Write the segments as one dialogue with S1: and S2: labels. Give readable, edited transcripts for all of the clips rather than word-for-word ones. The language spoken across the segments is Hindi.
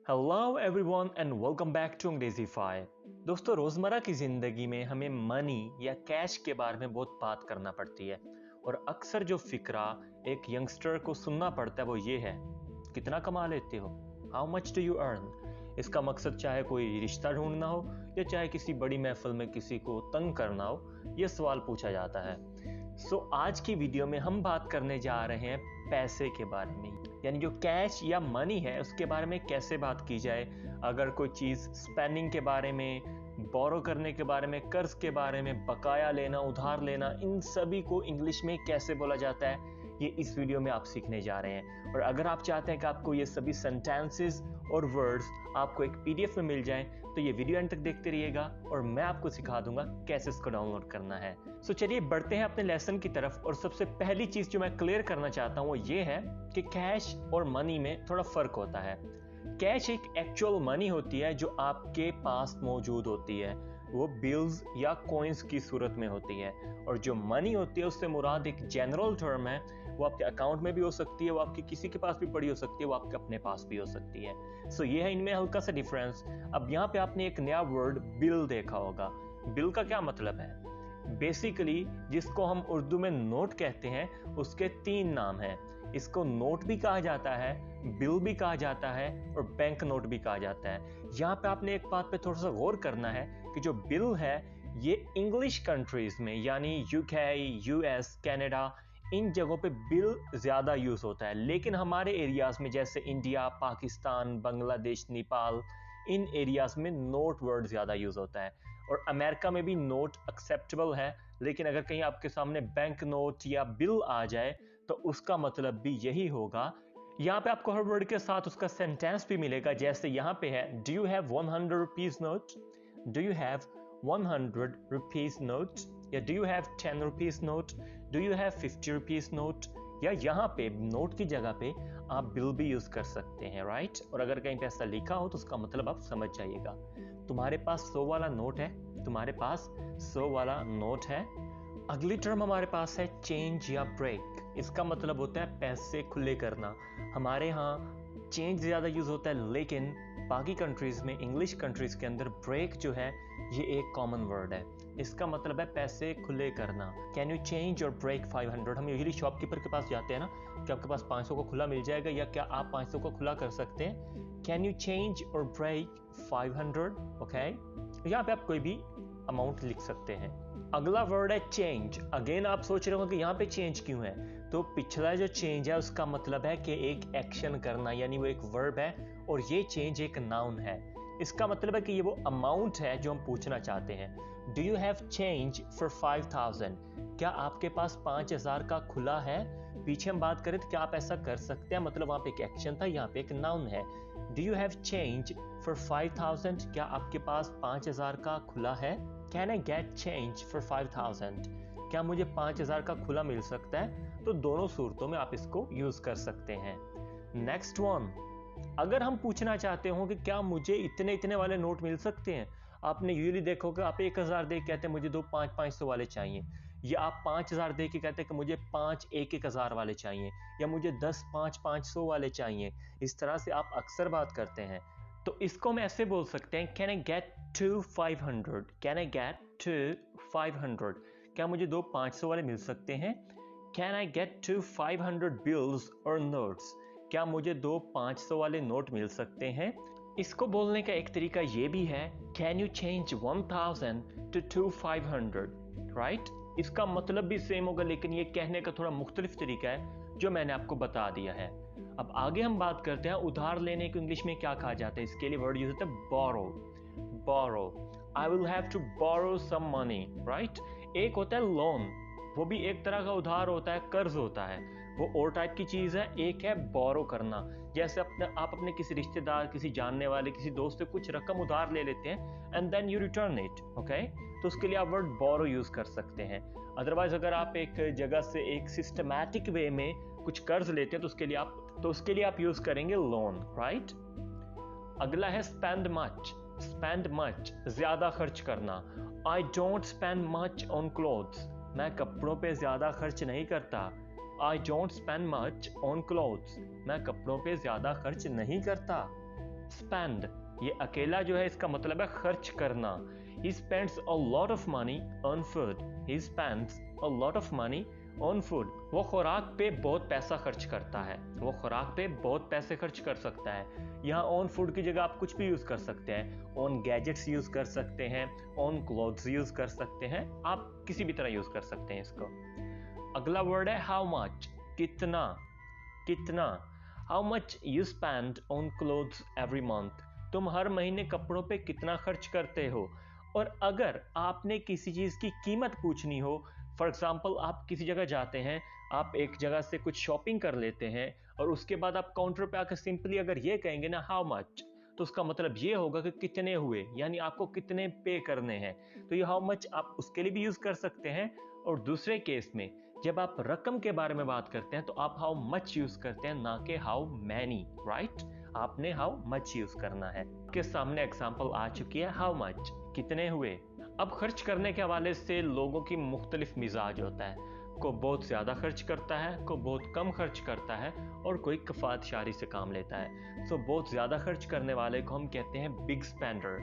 S1: Hello everyone and welcome back to Angrezify. दोस्तों, रोजमर्रा की जिंदगी में हमें मनी या कैश के बारे में बहुत बात करना पड़ती है और अक्सर जो फिक्रा एक यंगस्टर को सुनना पड़ता है वो ये है, कितना कमा लेते हो, how much do you earn. इसका मकसद चाहे कोई रिश्ता ढूंढना हो या चाहे किसी बड़ी महफिल में किसी को तंग करना हो, यह सवाल पूछा जाता है। आज की वीडियो में हम बात करने जा रहे हैं पैसे के बारे में, यानी जो कैश या मनी है उसके बारे में कैसे बात की जाए। अगर कोई चीज़ स्पेंडिंग के बारे में, बोरो करने के बारे में, कर्ज के बारे में, बकाया लेना, उधार लेना, इन सभी को इंग्लिश में कैसे बोला जाता है, ये इस वीडियो में आप सीखने जा रहे हैं। और अगर आप चाहते हैं कि आपको ये सभी सेंटेंसेस और वर्ड्स आपको एक पीडीएफ में मिल जाएं, तो ये वीडियो एंड तक देखते रहिएगा और मैं आपको सिखा दूंगा कैसे इसको डाउनलोड करना है। चलिए बढ़ते हैं अपने लेसन की तरफ। और सबसे पहली चीज जो मैं क्लियर करना चाहता हूँ वो ये है कि कैश और मनी में थोड़ा फर्क होता है। कैश एक एक्चुअल मनी होती है जो आपके पास मौजूद होती है, वो बिल्स या कॉइन्स की सूरत में होती है। और जो मनी होती है उससे मुराद एक जनरल टर्म है, वो आपके अकाउंट में भी हो सकती है, वो आपके किसी के पास भी पड़ी हो सकती है, वो आपके अपने पास भी हो सकती है। ये है इनमें हल्का सा डिफरेंस। अब यहाँ पे आपने एक नया वर्ड बिल देखा होगा। बिल का क्या मतलब है? बेसिकली जिसको हम उर्दू में नोट कहते हैं उसके तीन नाम हैं। इसको नोट भी कहा जाता है, बिल भी कहा जाता है और बैंक नोट भी कहा जाता है। यहाँ पे आपने एक बात पे थोड़ा सा गौर करना है कि जो बिल है ये इंग्लिश कंट्रीज में, यानी यूके, यूएस, कनाडा, इन जगहों पे बिल ज्यादा यूज होता है। लेकिन हमारे एरियाज में जैसे इंडिया, पाकिस्तान, बांग्लादेश, नेपाल, इन एरियाज में नोट वर्ड ज्यादा यूज होता है। और अमेरिका में भी नोट एक्सेप्टेबल है, लेकिन अगर कहीं आपके सामने बैंक नोट या बिल आ जाए तो उसका मतलब भी यही होगा। यहाँ पे आपको हर वर्ड के साथ उसका सेंटेंस भी मिलेगा। जैसे यहाँ पे है, do you have 100 rupees note, do you have 100 rupees note, या do you have 10 rupees note, do you have 50 rupees note. या यहाँ पे नोट की जगह पे आप बिल भी यूज कर सकते हैं, राइट। और अगर कहीं पे ऐसा लिखा हो तो उसका मतलब आप समझ जाइएगा। तुम्हारे पास 100 वाला नोट है, तुम्हारे पास 100 वाला नोट है। अगली टर्म हमारे पास है चेंज या ब्रेक। इसका मतलब होता है पैसे खुले करना। हमारे यहाँ चेंज ज्यादा यूज होता है, लेकिन बाकी कंट्रीज में, इंग्लिश कंट्रीज के अंदर ब्रेक जो है ये एक कॉमन वर्ड है। इसका मतलब है पैसे खुले करना। कैन यू चेंज और ब्रेक 500। हम यूजुअली शॉपकीपर के पास जाते हैं ना कि आपके पास 500 को खुला मिल जाएगा या क्या आप 500 को खुला कर सकते हैं। कैन यू चेंज और ब्रेक 500, ओके। यहाँ पे आप कोई भी अमाउंट लिख सकते हैं। अगला वर्ड है चेंज। अगेन आप सोच रहे हो कि यहाँ पे चेंज क्यों है, तो पिछला जो चेंज है उसका मतलब है कि एक एक्शन करना, यानी वो एक वर्ब है और ये चेंज एक नाउन है। इसका मतलब है कि ये वो अमाउंट है जो हम पूछना चाहते हैं। Do you have change for 5000। क्या आपके पास 5000 का खुला है? पीछे हम बात करें तो क्या आप ऐसा कर सकते हैं, मतलब वहां पे एक एक्शन था, यहाँ पे एक नाउन है। Do you have change for 5000। क्या आपके पास 5000 का खुला है? Can I get change for 5000। क्या मुझे 5000 का खुला मिल सकता है? तो दोनों सूरतों में आप इसको यूज कर सकते हैं। नेक्स्ट वन, अगर हम पूछना चाहते हो कि क्या मुझे इतने इतने वाले नोट मिल सकते हैं। आपने यूजुअली देखो कि आप 1000 दे के कहते हैं मुझे दो 500 वाले चाहिए, या आप 5000 दे के कहते हैं कि मुझे 5 1000 वाले चाहिए, या मुझे 10 500 वाले चाहिए। इस तरह से आप अक्सर बात करते हैं। तो इसको हम ऐसे बोल सकते हैं, can I get two 500। Can I get two 500। क्या मुझे दो 500 वाले मिल सकते हैं? Can I get two 500 bills और नोट्स। क्या मुझे दो 500 वाले नोट मिल सकते हैं? इसको बोलने का एक तरीका ये भी है, can you change 1000 to 500, right. इसका मतलब भी सेम होगा, लेकिन ये कहने का थोड़ा मुख्तलिफ तरीका है जो मैंने आपको बता दिया है। अब आगे हम बात करते हैं उधार लेने को इंग्लिश में क्या कहा जाता है। इसके लिए वर्ड यूज होता है borrow. Borrow, I will have to borrow some money, right. एक होता है लोन, वो भी एक तरह का उधार होता है, कर्ज होता है, वो और टाइप की चीज है। एक है बोरो करना, जैसे आप अपने किसी रिश्तेदार, किसी जानने वाले, किसी दोस्त से कुछ रकम उधार ले लेते हैं and then you return it, okay. तो उसके लिए आप वर्ड बोरो यूज कर सकते हैं। अदरवाइज अगर आप एक जगह से एक सिस्टमैटिक वे में कुछ कर्ज लेते हैं तो उसके लिए आप यूज करेंगे लोन, राइट। अगला है स्पेंड मच। स्पेंड मच, ज्यादा खर्च करना। I don't spend much on clothes. मैं कपड़ों पे ज्यादा खर्च नहीं करता। I don't spend much on clothes. मैं कपड़ों पे ज्यादा खर्च नहीं करता। spend, ये अकेला जो है इसका मतलब है खर्च करना. He spends a lot of money on food. He spends a lot of money on food. वो खुराक पे बहुत पैसा खर्च करता है. वो खुराक पे बहुत पैसे खर्च कर सकता है. यहाँ ऑन फूड की जगह आप कुछ भी यूज कर सकते हैं. ऑन गैजेट्स यूज कर सकते हैं, ऑन क्लोथ्स यूज कर सकते हैं, आप किसी भी तरह यूज कर सकते हैं इसको. अगला वर्ड है हाउ मच, कितना. कितना. How much you spend on clothes every month. तुम हर महीने कपड़ों पे कितना खर्च करते हो. और अगर आपने किसी चीज की कीमत पूछनी हो, फॉर एग्जाम्पल आप किसी जगह जाते हैं, आप एक जगह से कुछ शॉपिंग कर लेते हैं और उसके बाद आप काउंटर पे आकर सिंपली अगर ये कहेंगे ना हाउ मच, तो उसका मतलब ये होगा कि कितने हुए, यानी आपको कितने पे करने हैं. तो ये हाउ मच आप उसके लिए भी यूज कर सकते हैं. और दूसरे केस में जब आप रकम के बारे में बात करते हैं तो आप हाउ मच यूज करते हैं, ना कि हाउ मैनी. राइट, आपने हाउ मच यूज करना है. आपके सामने एग्जाम्पल आ चुकी है हाउ मच, कितने हुए. अब खर्च करने के हवाले से लोगों की मुख्तलिफ मिजाज होता है. कोई बहुत ज़्यादा खर्च करता है, कोई बहुत कम खर्च करता है और कोई कफ़ात शारी से काम लेता है. सो बहुत ज़्यादा खर्च करने वाले को हम कहते हैं बिग स्पेंडर.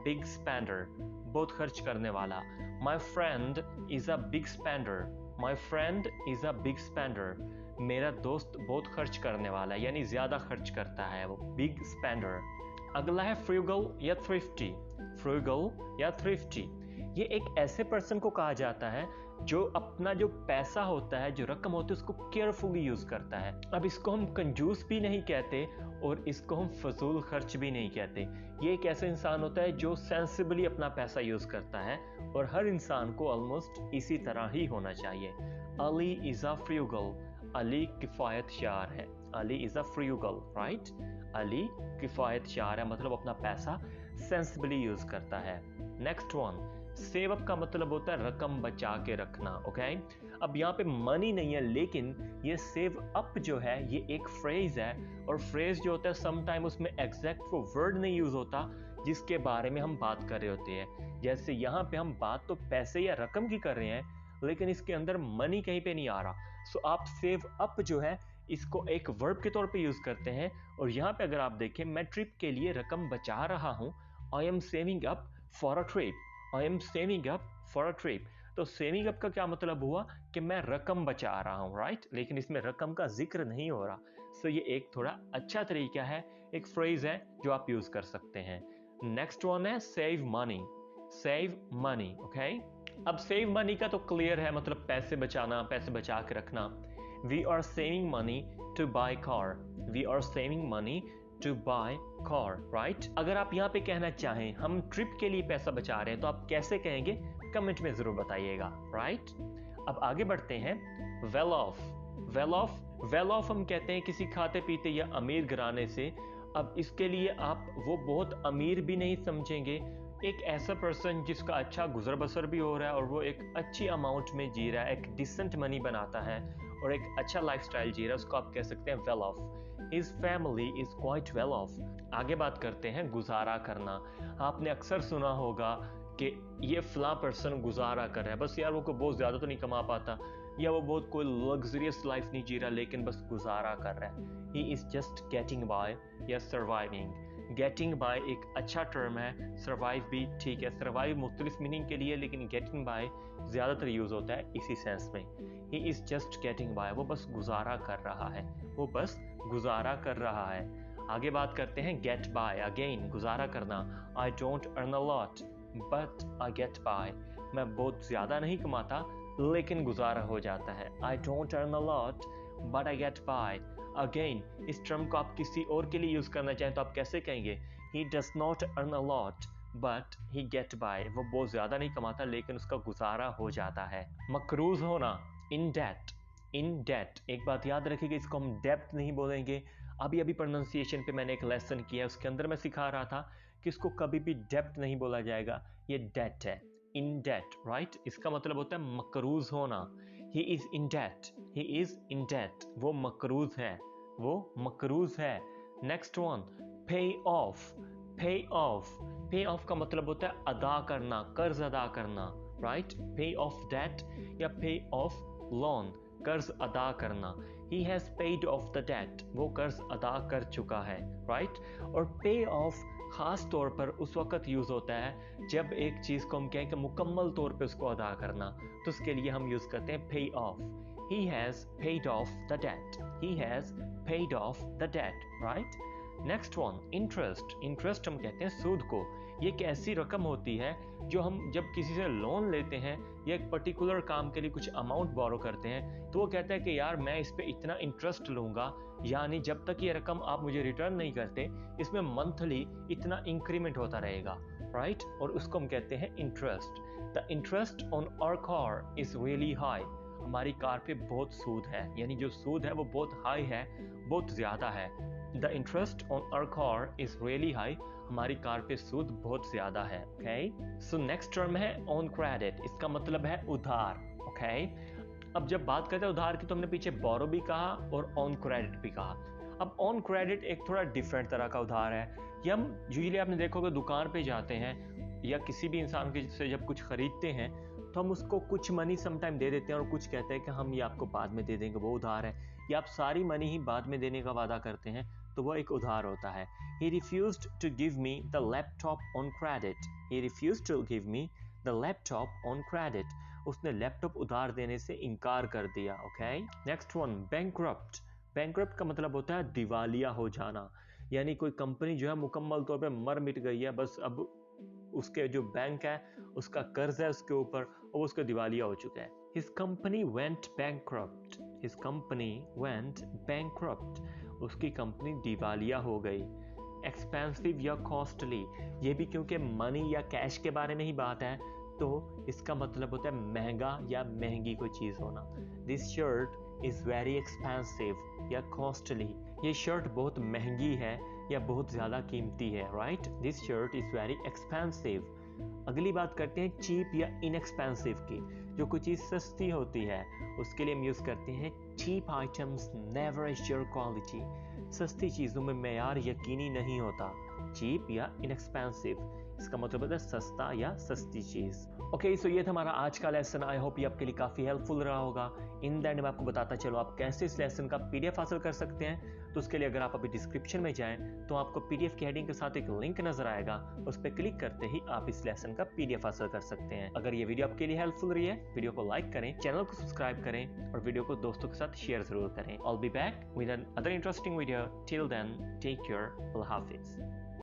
S1: बिग स्पेंडर, बहुत खर्च करने वाला. My friend is a big spender. My friend is a big spender. मेरा दोस्त बहुत खर्च करने वाला है, यानी ज़्यादा खर्च करता है, वो बिग स्पेंडर. अगला है फ्रूगल या थ्रिफ्टी. फ्रूगल या थ्रिफ्टी, ये एक ऐसे पर्सन को कहा जाता है जो अपना जो पैसा होता है, जो रकम होती है, उसको केयरफुली यूज करता है. अब इसको हम कंजूस भी नहीं कहते और इसको हम फजूल खर्च भी नहीं कहते. ये एक ऐसा इंसान होता है जो सेंसिबली अपना पैसा यूज करता है और हर इंसान को ऑलमोस्ट इसी तरह ही होना चाहिए. Ali is a frugal. Ali किफायत शार है. Ali is a frugal. Right, Ali किफायत शार है, मतलब अपना पैसा सेंसिबली यूज करता है. नेक्स्ट वन, सेव अप का मतलब होता है रकम बचा के रखना. ओके, अब यहाँ पे मनी नहीं है, लेकिन ये सेव अप जो है ये एक फ्रेज है. और फ्रेज जो होता है समटाइम उसमें एग्जैक्ट वो वर्ड नहीं यूज होता जिसके बारे में हम बात कर रहे होते हैं. जैसे यहाँ पे हम बात तो पैसे या रकम की कर रहे हैं, लेकिन इसके अंदर मनी कहीं पे नहीं आ रहा. सो आप सेव अप जो है इसको एक वर्ब के तौर पे यूज करते हैं. और यहाँ पे अगर आप देखें, मैं ट्रिप के लिए रकम बचा रहा हूँ. I am saving up for a trip. I am saving up for a trip. तो सेविंग अप का क्या मतलब हुआ कि मैं रकम बचा रहा हूँ. राइट, लेकिन इसमें रकम का जिक्र नहीं हो रहा. सो ये एक थोड़ा अच्छा तरीका है, एक फ्रेज है जो आप यूज कर सकते हैं. नेक्स्ट वन है save money. Save money. Okay, अब सेव मनी का तो क्लियर है, मतलब पैसे बचाना, पैसे बचा के रखना. We are saving money to buy car. We are saving money to buy car, right? अगर आप यहाँ पे कहना चाहें हम ट्रिप के लिए पैसा बचा रहे हैं तो आप कैसे कहेंगे, कमेंट में जरूर बताइएगा. राइट, अब आगे बढ़ते हैं. Well of. Well of. Well of हम कहते हैं किसी खाते पीते या अमीर घराने से. अब इसके लिए आप वो बहुत अमीर भी नहीं समझेंगे, एक ऐसा पर्सन जिसका अच्छा गुजर बसर भी हो रहा है और वो एक अच्छी अमाउंट में जी रहा है, एक डिसेंट मनी बनाता है और एक अच्छा लाइफस्टाइल जी रहा है, उसको आप कह सकते हैं well of. His family is quite well off. आगे बात करते हैं गुजारा करना. आपने अक्सर सुना होगा कि ये फला पर्सन गुजारा कर रहा है, बस यार वो कोई बहुत ज़्यादा तो नहीं कमा पाता, या वो बहुत कोई लग्जरियस लाइफ नहीं जी रहा, लेकिन बस गुजारा कर रहा है. He is just getting by या surviving. गेटिंग बाय एक अच्छा टर्म है, सर्वाइव भी ठीक है. सर्वाइव मुख्तलिफ मीनिंग के लिए, लेकिन गेटिंग बाय ज़्यादातर यूज होता है इसी सेंस में. He is just getting by, वो बस गुजारा कर रहा है, वो बस गुजारा कर रहा है. आगे बात करते हैं गेट बाय. अगेन गुजारा करना. I don't earn a lot but I get by. मैं बहुत ज़्यादा नहीं कमाता लेकिन गुजारा हो जाता है. I don't earn a lot but I get by. Again इस टर्म को आप किसी और के लिए यूज करना चाहें तो आप कैसे कहेंगे, he does not earn a lot but he get by. वो बहुत ज्यादा नहीं कमाता लेकिन उसका गुजारा हो जाता है. मकरूज होना. इन डेट. इन डेट, एक बात याद रखिएगा, इसको हम डेप्थ नहीं बोलेंगे. अभी अभी प्रोनाउंसिएशन पे मैंने एक लेसन किया, उसके अंदर मैं सिखा रहा था कि इसको कभी भी डेप्थ नहीं बोला जाएगा, ये डेट है. इन डेट. राइट, इसका मतलब होता है मकरूज होना. He is in debt. He is in debt. वो मकरूज है, वो मकरूज है. Next one, pay off. pay off. pay off का मतलब होता है अदा करना, कर्ज अदा करना. राइट, pay off debt या pay off loan, कर्ज अदा करना. he has paid off the debt, वो कर्ज अदा कर चुका है, right? और pay off खास तौर पर उस वक्त यूज़ होता है जब एक चीज़ को हम कहें कि मुकम्मल तौर पे उसको अदा करना, तो उसके लिए हम यूज़ करते हैं pay off. He has paid off the debt. He has paid off the debt, right? Next one, interest. Interest हम कहते हैं सूद को. ये एक ऐसी रकम होती है जो हम जब किसी से लोन लेते हैं या एक पर्टिकुलर काम के लिए कुछ अमाउंट बोरो करते हैं, तो वो कहता है कि यार मैं इस पे इतना इंटरेस्ट लूँगा, यानी जब तक ये रकम आप मुझे रिटर्न नहीं करते, इसमें मंथली इतना इंक्रीमेंट होता रहेगा, राइट? और उसको हम कहते हैं interest. The interest on our car is really high. हमारी कार पे बहुत सूद है, यानी जो सूद है वो बहुत हाई है, बहुत ज़्यादा है. The interest on our car is really high. हमारी कार पे सूद बहुत ज़्यादा है. ओके, सो नेक्स्ट टर्म है ऑन क्रेडिट. इसका मतलब है उधार. ओके, अब जब बात करते हैं उधार की, तो हमने पीछे बोरो भी कहा और ऑन क्रेडिट भी कहा. अब ऑन क्रेडिट एक थोड़ा डिफरेंट तरह का उधार है. ये हम यूजुअली आपने देखोगे दुकान पे जाते हैं या किसी भी इंसान के से जब कुछ खरीदते हैं, तो हम उसको कुछ मनी समटाइम दे देते हैं और कुछ कहते हैं कि हम ये आपको बाद में दे देंगे, वो उधार है. या आप सारी मनी ही बाद में देने का वादा करते हैं, तो वो एक उधार होता है. He refused to give me the laptop on credit. He refused to give me the laptop on credit. उसने लैपटॉप उधार देने से इनकार कर दिया. Okay, next one, bankrupt. bankrupt का मतलब होता है दिवालिया हो जाना, यानी कोई कंपनी जो है मुकम्मल तौर पे मर मिट गई है, बस अब उसके जो बैंक है उसका कर्ज है उसके ऊपर और उसका दिवालिया हो चुका है. His company went bankrupt. His company went bankrupt. उसकी कंपनी दिवालिया हो गई. एक्सपेंसिव या कॉस्टली, ये भी क्योंकि मनी या कैश के बारे में ही बात है, तो इसका मतलब होता है महंगा या महंगी कोई चीज़ होना. This shirt is very expensive या कॉस्टली. ये शर्ट बहुत महंगी है या बहुत ज़्यादा कीमती है, right? This shirt is very expensive. अगली बात करते हैं चीप या इनएक्सपेंसिव की. जो कोई चीज़ सस्ती होती है उसके लिए हम यूज़ करते हैं cheap items never assure quality. सस्ती चीज़ों में मेयार यकीनी नहीं होता. चीप या इनएक्सपेंसिव, इसका मतलब होता है सस्ता या सस्ती चीज़. ओके, सो ये था हमारा आज का लेसन. आई होप ये आपके लिए काफ़ी हेल्पफुल रहा होगा. इन द एंड मैं आपको बताता चलो आप कैसे इस लेसन का पीडीएफ हासिल कर सकते हैं. तो उसके लिए अगर आप अभी डिस्क्रिप्शन में जाएं तो आपको पीडीएफ की हेडिंग के साथ एक लिंक नजर आएगा, उस पर क्लिक करते ही आप इस लेसन का पीडीएफ हासिल कर सकते हैं. अगर ये वीडियो आपके लिए हेल्पफुल रही है, वीडियो को लाइक करें, चैनल को सब्सक्राइब करें और वीडियो को दोस्तों के साथ शेयर जरूर करें. I'll be back with another interesting video. Till then, take care. Allah Hafiz.